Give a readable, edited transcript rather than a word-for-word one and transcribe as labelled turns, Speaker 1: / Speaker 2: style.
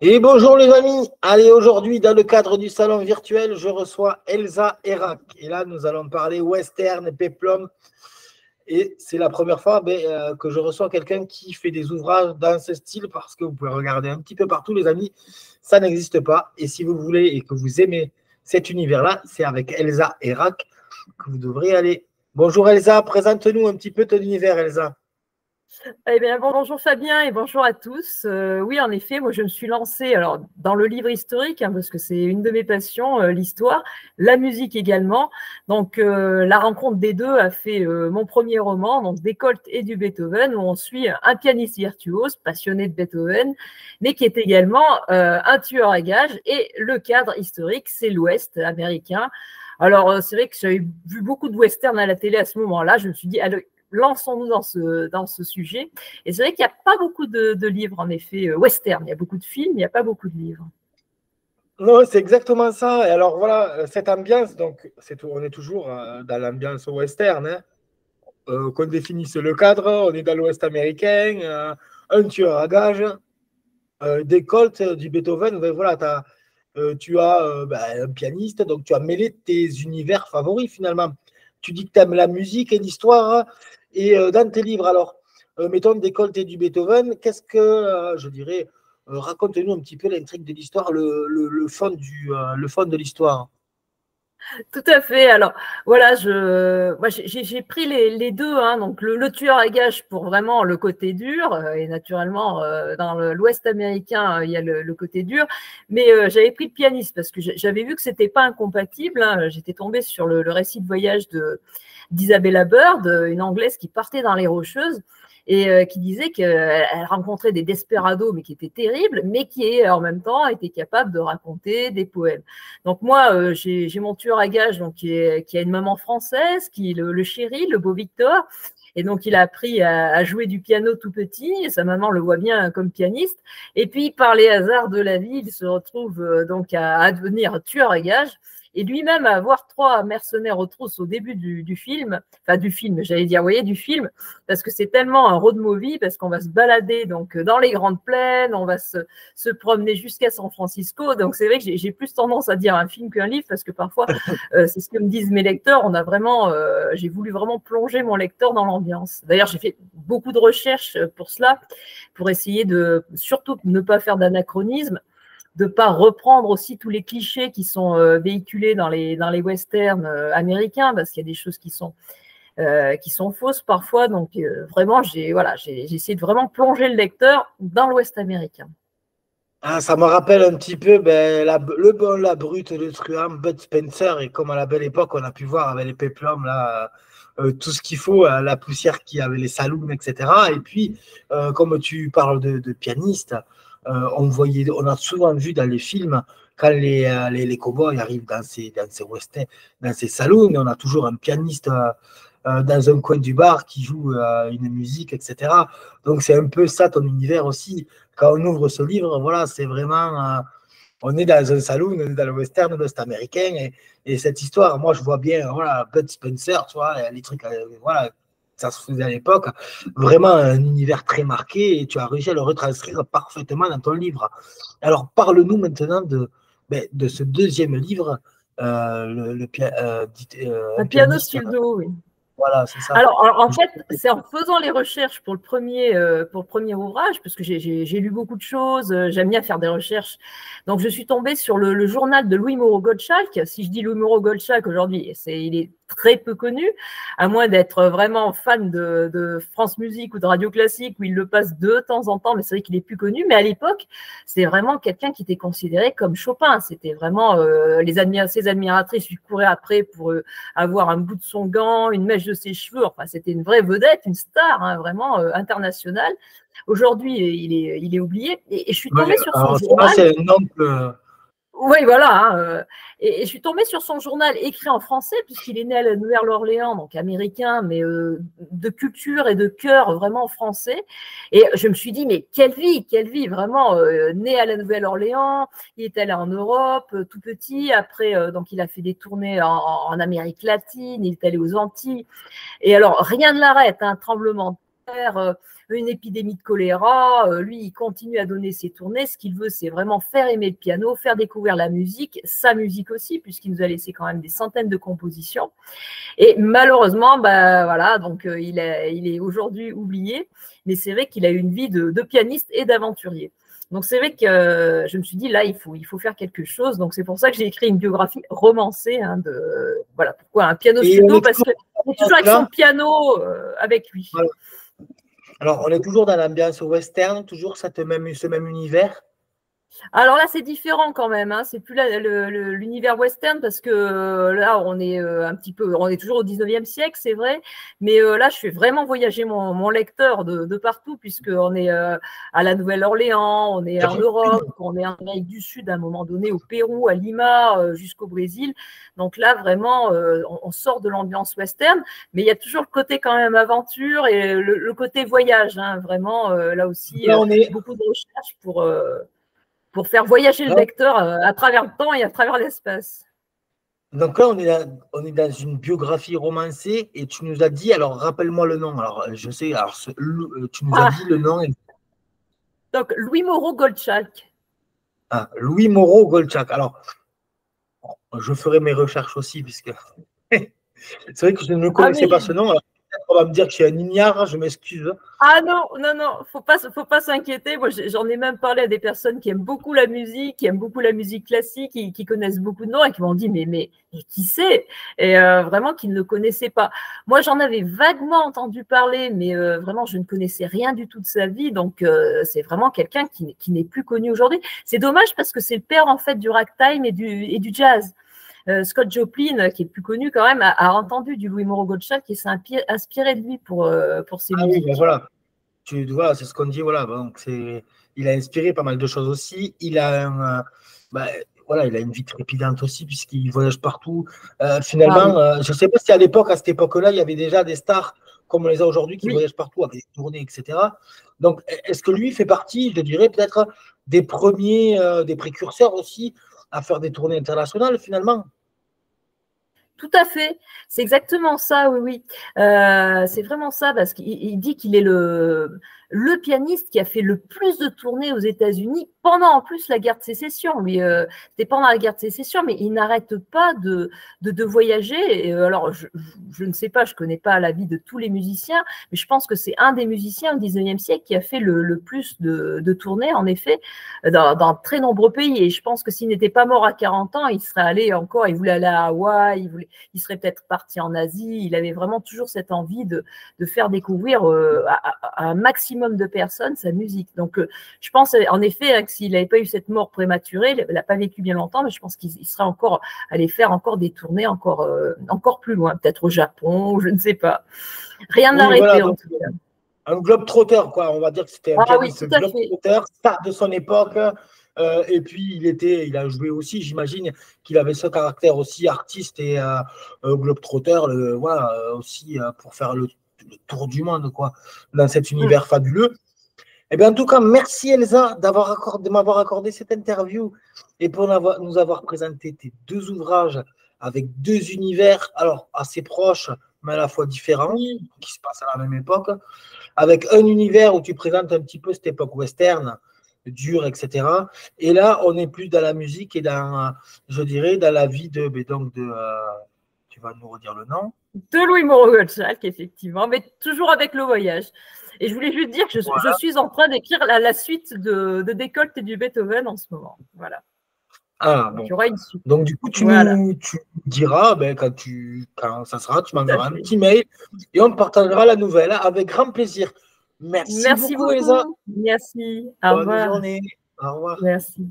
Speaker 1: Et bonjour les amis, allez aujourd'hui dans le cadre du salon virtuel, je reçois Elsa Erac. Et là nous allons parler western, péplum. Et c'est la première fois que je reçois quelqu'un qui fait des ouvrages dans ce style parce que vous pouvez regarder un petit peu partout les amis, ça n'existe pas. Et si vous voulez et que vous aimez cet univers-là, c'est avec Elsa Erac que vous devrez aller. Bonjour Elsa, présente-nous un petit peu ton univers Elsa.
Speaker 2: Eh bien, bonjour Fabien et bonjour à tous. Oui, en effet, moi je me suis lancée dans le livre historique parce que c'est une de mes passions, l'histoire, la musique également. Donc la rencontre des deux a fait mon premier roman, donc des Colt et du Beethoven, où on suit un pianiste virtuose, passionné de Beethoven, mais qui est également un tueur à gages. Et le cadre historique, c'est l'Ouest américain. Alors c'est vrai que j'avais vu beaucoup de westerns à la télé à ce moment-là. Je me suis dit, allez, lançons-nous dans ce sujet. Et c'est vrai qu'il n'y a pas beaucoup de livres, en effet, western. Il y a beaucoup de films, il n'y a pas beaucoup de livres.
Speaker 1: Non, c'est exactement ça. Et alors voilà, cette ambiance, donc on est toujours dans l'ambiance western, hein. Qu'on définisse le cadre, on est dans l'Ouest américain, un tueur à gages, des Colts, du Beethoven. Ben voilà, tu as un pianiste, donc tu as mêlé tes univers favoris finalement. Tu dis que tu aimes la musique et l'histoire, hein, et dans tes livres, alors, mettons des Colts et du Beethoven, qu'est-ce que, je dirais, raconte-nous un petit peu l'intrigue de l'histoire, le fond de l'histoire.
Speaker 2: Tout à fait. Alors, voilà, moi, j'ai pris les deux, hein, donc le tueur à gages pour vraiment le côté dur, et naturellement, dans l'Ouest américain, il y a le côté dur, mais j'avais pris le pianiste parce que j'avais vu que c'était pas incompatible, hein. J'étais tombée sur le récit de voyage d'Isabella Bird, une Anglaise qui partait dans les Rocheuses et qui disait qu'elle rencontrait des desperados, mais qui étaient terribles, mais qui en même temps étaient capables de raconter des poèmes. Donc moi, j'ai mon tueur à gages donc, qui a une maman française, qui est le chéri, le beau Victor. Et donc, il a appris à jouer du piano tout petit. Et sa maman le voit bien comme pianiste. Et puis, par les hasards de la vie, il se retrouve donc à devenir tueur à gages et lui-même à avoir trois mercenaires aux trousses au début du film, enfin du film, j'allais dire, vous voyez, du film, parce que c'est tellement un road movie, parce qu'on va se balader donc dans les grandes plaines, on va se promener jusqu'à San Francisco. Donc c'est vrai que j'ai plus tendance à dire un film qu'un livre, parce que parfois, c'est ce que me disent mes lecteurs, j'ai voulu vraiment plonger mon lecteur dans l'ambiance. D'ailleurs, j'ai fait beaucoup de recherches pour cela, pour essayer de surtout ne pas faire d'anachronisme, de ne pas reprendre aussi tous les clichés qui sont véhiculés dans les westerns américains, parce qu'il y a des choses qui sont fausses parfois. Donc, vraiment, j'ai essayé de vraiment plonger le lecteur dans l'Ouest américain.
Speaker 1: Ah, ça me rappelle un petit peu le bon, la brute, le truand, Bud Spencer, et comme à la belle époque, on a pu voir avec les péplums, là, tout ce qu'il faut, la poussière qu'il y avait, les saloons, etc. Et puis, comme tu parles de pianiste, on a souvent vu dans les films, quand les cow-boys arrivent dans ces westerns, dans ces saloons, on a toujours un pianiste dans un coin du bar qui joue une musique, etc. Donc, c'est un peu ça ton univers aussi quand on ouvre ce livre, voilà, c'est vraiment, on est dans un saloon, on est dans le western, l'Ouest américain, et cette histoire, moi, je vois bien, voilà, Bud Spencer, tu vois, les trucs, voilà, ça se faisait à l'époque, vraiment un univers très marqué, et tu as réussi à le retranscrire parfaitement dans ton livre. Alors, parle-nous maintenant de ce deuxième livre,
Speaker 2: Un
Speaker 1: un
Speaker 2: piano
Speaker 1: pianiste,
Speaker 2: sur le dos, oui.
Speaker 1: voilà, c'est ça.
Speaker 2: Alors, en fait, c'est en faisant les recherches pour le premier ouvrage, parce que j'ai lu beaucoup de choses, j'aime bien faire des recherches. Donc, je suis tombée sur le journal de Louis Moreau Gottschalk. Si je dis Louis Moreau Gottschalk aujourd'hui, il est très peu connu, à moins d'être vraiment fan de France Musique ou de Radio Classique, où il le passe de temps en temps, mais c'est vrai qu'il est plus connu. Mais à l'époque, c'est vraiment quelqu'un qui était considéré comme Chopin. C'était vraiment ses admiratrices lui couraient après pour avoir un bout de son gant, une mèche de ses cheveux. Enfin, c'était une vraie vedette, une star, hein, vraiment internationale. Aujourd'hui, il est oublié. Et je suis
Speaker 1: Ouais,
Speaker 2: tombée sur son
Speaker 1: alors ça,
Speaker 2: journal.
Speaker 1: c'est un oncle.
Speaker 2: Oui, voilà, hein, et je suis tombée sur son journal écrit en français, puisqu'il est né à la Nouvelle-Orléans, donc américain, mais de culture et de cœur vraiment français. Et je me suis dit, mais quelle vie, vraiment, né à la Nouvelle-Orléans, il est allé en Europe, tout petit. Après, donc il a fait des tournées en Amérique latine, il est allé aux Antilles. Et alors, rien ne l'arrête, un tremblement de terre, une épidémie de choléra. Lui, il continue à donner ses tournées. Ce qu'il veut, c'est vraiment faire aimer le piano, faire découvrir la musique, sa musique aussi, puisqu'il nous a laissé quand même des centaines de compositions. Et malheureusement, bah, voilà, donc il est aujourd'hui oublié, mais c'est vrai qu'il a eu une vie de pianiste et d'aventurier. Donc c'est vrai que je me suis dit là il faut faire quelque chose. Donc c'est pour ça que j'ai écrit une biographie romancée voilà pourquoi un piano studio, parce qu'il est toujours avec son piano avec lui.
Speaker 1: Voilà. Alors on est toujours dans l'ambiance western, toujours ce même univers.
Speaker 2: Alors là, c'est différent quand même. Hein. C'est plus l'univers western, parce que là, on est on est toujours au 19e siècle, c'est vrai. Mais là, je fais vraiment voyager mon lecteur de partout, puisqu'on est à la Nouvelle-Orléans, on est en Europe, on est en Amérique du Sud à un moment donné, au Pérou, à Lima, jusqu'au Brésil. Donc là, vraiment, on sort de l'ambiance western, mais il y a toujours le côté quand même aventure et le côté voyage. Hein. Vraiment, là aussi,
Speaker 1: là,
Speaker 2: beaucoup de recherches pour faire voyager le lecteur à travers le temps et à travers l'espace.
Speaker 1: Donc là, on est dans une biographie romancée, et tu nous as dit, alors rappelle-moi le nom. Alors je sais, alors tu nous as dit le nom.
Speaker 2: Donc Louis Moreau Goldschalk.
Speaker 1: Ah, Louis Moreau Goldschalk. Alors, je ferai mes recherches aussi, puisque c'est vrai que je ne connaissais pas ce nom. Alors, on va me dire que je suis un ignare, je m'excuse.
Speaker 2: Ah non, faut pas s'inquiéter. Moi, j'en ai même parlé à des personnes qui aiment beaucoup la musique, qui aiment beaucoup la musique classique, qui connaissent beaucoup de noms et qui m'ont dit mais qui c'est? Et vraiment qui ne le connaissaient pas. Moi, j'en avais vaguement entendu parler, mais vraiment, je ne connaissais rien du tout de sa vie. Donc, c'est vraiment quelqu'un qui n'est plus connu aujourd'hui. C'est dommage, parce que c'est le père en fait du ragtime et du jazz. Scott Joplin, qui est plus connu quand même, a entendu du Louis Moreau Goldschalk et s'est inspiré de lui pour ses musiques.
Speaker 1: Oui, ben voilà. Voilà, c'est ce qu'on dit. Voilà, donc il a inspiré pas mal de choses aussi. Il a voilà, il a une vie trépidante aussi, puisqu'il voyage partout. Finalement, je ne sais pas si à cette époque-là, il y avait déjà des stars comme on les a aujourd'hui qui voyagent partout avec des tournées, etc. Donc, est-ce que lui fait partie, je dirais, peut-être des premiers, des précurseurs aussi à faire des tournées internationales finalement?
Speaker 2: Tout à fait, c'est exactement ça, oui. C'est vraiment ça, parce qu'il dit qu'il est le pianiste qui a fait le plus de tournées aux États-Unis pendant en plus la guerre de sécession. Lui, c'était pendant la guerre de sécession, mais il n'arrête pas de voyager. Et, alors, je ne sais pas, je ne connais pas la vie de tous les musiciens, mais je pense que c'est un des musiciens au 19e siècle qui a fait le plus de tournées, en effet, dans très nombreux pays. Et je pense que s'il n'était pas mort à 40 ans, il serait allé encore, il voulait aller à Hawaï, il serait peut-être parti en Asie. Il avait vraiment toujours cette envie de faire découvrir à un maximum de personnes sa musique. Donc, je pense en effet que s'il n'avait pas eu cette mort prématurée, il n'a pas vécu bien longtemps, mais je pense qu'il serait encore allé faire encore des tournées encore plus loin, peut-être au Japon, je ne sais pas. Rien ne l'arrêtait, voilà, en tout cas.
Speaker 1: Un globe-trotter, quoi. On va dire que c'était un pianiste globe-trotter, star de son époque. Et puis, il a joué aussi, j'imagine qu'il avait ce caractère aussi artiste et globe-trotter, voilà, aussi pour faire le tour du monde, quoi, dans cet univers fabuleux. Eh bien, en tout cas, merci Elsa de m'avoir accordé cette interview et pour nous avoir présenté tes deux ouvrages avec deux univers, alors assez proches, mais à la fois différents, qui se passent à la même époque, avec un univers où tu présentes un petit peu cette époque western, dure, etc. Et là, on n'est plus dans la musique et dans, je dirais, dans la vie tu vas nous redire le nom.
Speaker 2: De Louis Moreau Goldschalk, effectivement, mais toujours avec le voyage. Et je voulais juste dire que je suis en train d'écrire la suite de Décolte et du Beethoven en ce moment. Voilà.
Speaker 1: Ah, bon.
Speaker 2: Il y aura une suite.
Speaker 1: Donc, du coup, tu diras, quand ça sera, tu m'enverras un petit mail et on partagera la nouvelle avec grand plaisir. Merci beaucoup, Elsa.
Speaker 2: Merci. Au revoir.
Speaker 1: Bonne journée. Au revoir.
Speaker 2: Merci.